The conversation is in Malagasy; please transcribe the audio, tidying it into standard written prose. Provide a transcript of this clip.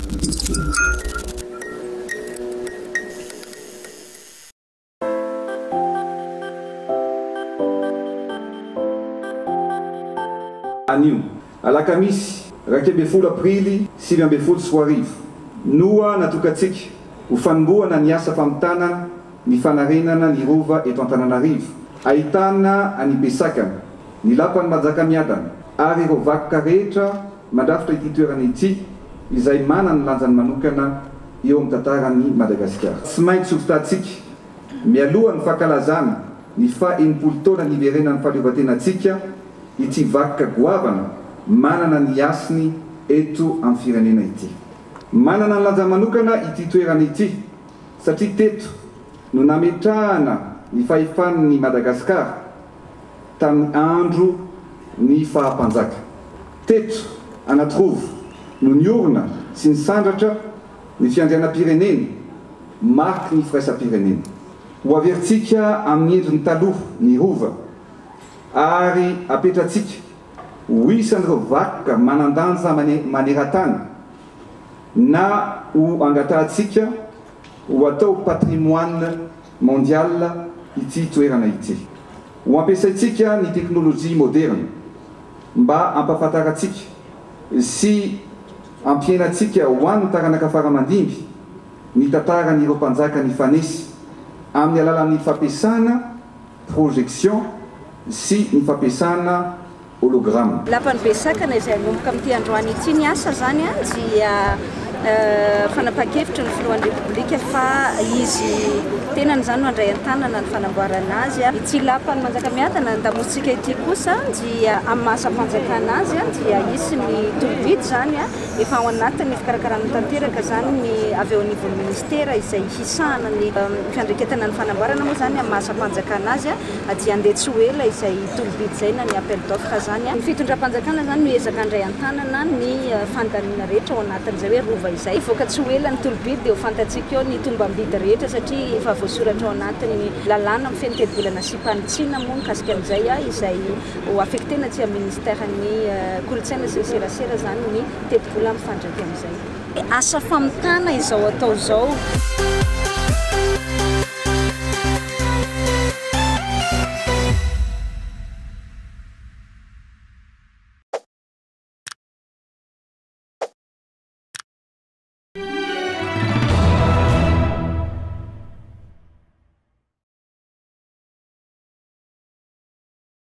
Anio alakamisy 20 aprily 2024 noa natokatsika ho fanombohana ny asa famotanana ny fanarenana ny rova eto Antananarivo ahitana anibesakana ny lapan'ny Manjakamiadana ary ireo vakoka rehetra mandrafitra ity toerana ity izay manana ny lanjany manokana eo amin'ny tantaran'ny Madagasikara. Tsy maintsy hofitantsika mialoha ny fankalazana ny fa-80 taona niverenan'ny fahaleovantenantsika ity vakoka goavana manana ny asiny eto amin'ny firenena ity. Manana ny lanja manokana ity toerana ity satria teto no nametrahana ny fahefan'ny Madagasikara tamin'ny andro ny fahampanjaka. Teto anaty rovo no niorina sy ny sandratra ny fiandrianam-pirenena mariky ny firaisam-pirenena. Ho averintsika amin'ny endriny taloha ny rova ary apetratsika ho isan'ireo vakoka manandanja maneran-tany na ho angatahantsika ho atao patrimoine mondial ity toerana ity. Ho ampiasaitsika ny teknolojia moderne mba ampahafantarantsika sy ampiainatsika ho an'ny taranaka faramandimby ny tantaran'ireo mpanjaka ny fanesy amin'ny alalan'ny fampiasana projection sy ny fampiasana hologramme. Lapan'ny Besakana izay anomboka amin'ity androany ity ny asa zany dia fanapakevitra ny filohan'ny Repoblika fa izy tena zany no handray an-tanana ny fanamboarana azy. Ity lapan'ny Manjakamiadana ndamotsika ity kosa dia amin'ny mahasam-panjakana azy dia isy ny tolobidy zany efa ao anatin'ny fikarakarana tanteraka zany ny avy eo anivon'ny ministera izay hisahana ny fiandreketana ny fanamboarana moa zany amin'ny mahasam-panjakana azy dia andeha tsy ho ela izay tolobidy zay na ny appel d'offre zany. Ny fitondram-panjakana zany no ezaka handray an-tanana ny fandaniana rehetra ao anatin'izay hoe rova izay. Voaka tsy ho ela ny tolobidy dia ho fantatsika eo ny tombam-bidy rehetra satria efa voasoratra ao anatin'ny lalàna amin'ny fenitebola sy mpanitsina moa mikasika an'izay izay ho affectena tsy amin'ny ministèren'ny kolontsaina sy ny serasera zany ny tetibola mifandraika amin'izay. Asa famotana izao atao izao.